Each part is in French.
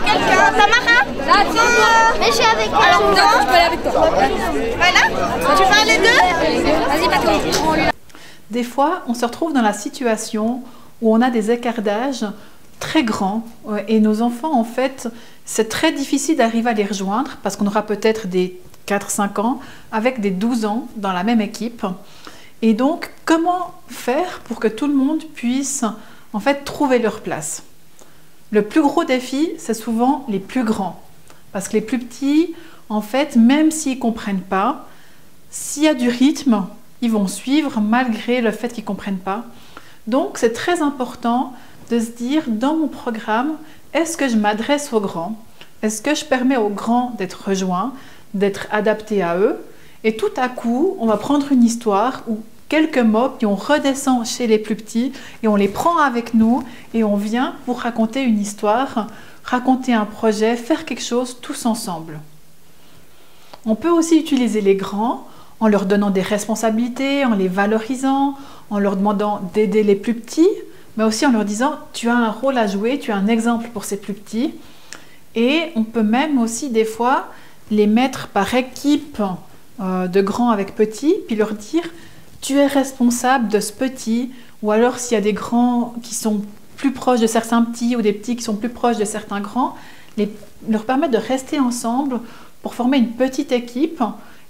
Quelqu'un, Tamara? Là, tiens-toi. Mais je suis avec toi. Alors, non, je peux aller avec toi. Voilà. Tu fais les deux? Vas-y, Patrick. Des fois, on se retrouve dans la situation où on a des écarts d'âge très grands et nos enfants, en fait, c'est très difficile d'arriver à les rejoindre parce qu'on aura peut-être des 4-5 ans avec des 12 ans dans la même équipe. Et donc, comment faire pour que tout le monde puisse, en fait, trouver leur place? Le plus gros défi, c'est souvent les plus grands. Parce que les plus petits, en fait, même s'ils ne comprennent pas, s'il y a du rythme, ils vont suivre malgré le fait qu'ils ne comprennent pas. Donc, c'est très important de se dire, dans mon programme, est-ce que je m'adresse aux grands? Est-ce que je permets aux grands d'être rejoints, d'être adaptés à eux? Et tout à coup, on va prendre une histoire ou quelques mots, puis on redescend chez les plus petits et on les prend avec nous et on vient pour raconter une histoire, raconter un projet, faire quelque chose tous ensemble. On peut aussi utiliser les grands en leur donnant des responsabilités, en les valorisant, en leur demandant d'aider les plus petits, mais aussi en leur disant « tu as un rôle à jouer, tu as un exemple pour ces plus petits ». Et on peut même aussi des fois les mettre par équipe de grands avec petits, puis leur dire « tu es responsable de ce petit », ou alors s'il y a des grands qui sont plus proches de certains petits ou des petits qui sont plus proches de certains grands, leur permettre de rester ensemble pour former une petite équipe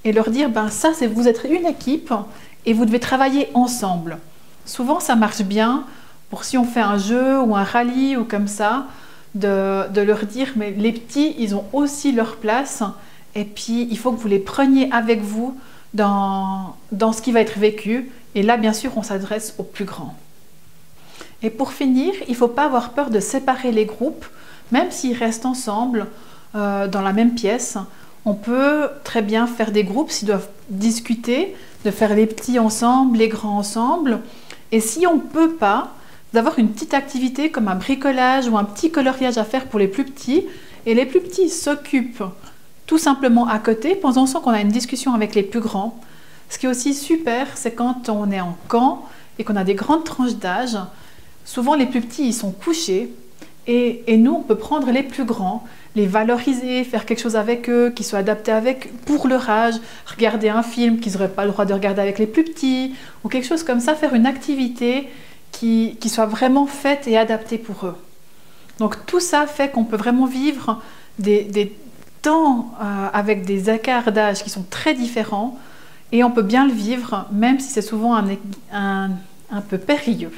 et leur dire ben ça c'est vous êtes une équipe et vous devez travailler ensemble. Souvent ça marche bien pour si on fait un jeu ou un rallye ou comme ça, de leur dire mais les petits ils ont aussi leur place et puis il faut que vous les preniez avec vous dans ce qui va être vécu et là bien sûr on s'adresse aux plus grands. Et pour finir, il ne faut pas avoir peur de séparer les groupes, même s'ils restent ensemble dans la même pièce. On peut très bien faire des groupes s'ils doivent discuter, de faire les petits ensemble, les grands ensemble. Et si on ne peut pas, d'avoir une petite activité comme un bricolage ou un petit coloriage à faire pour les plus petits. Et les plus petits s'occupent tout simplement à côté pendant qu'on a une discussion avec les plus grands. Ce qui est aussi super, c'est quand on est en camp et qu'on a des grandes tranches d'âge. Souvent, les plus petits, ils sont couchés et nous, on peut prendre les plus grands, les valoriser, faire quelque chose avec eux, qui soit adapté pour leur âge, regarder un film qu'ils n'auraient pas le droit de regarder avec les plus petits, ou quelque chose comme ça, faire une activité qui soit vraiment faite et adaptée pour eux. Donc tout ça fait qu'on peut vraiment vivre des temps avec des écarts d'âge qui sont très différents et on peut bien le vivre, même si c'est souvent un peu périlleux.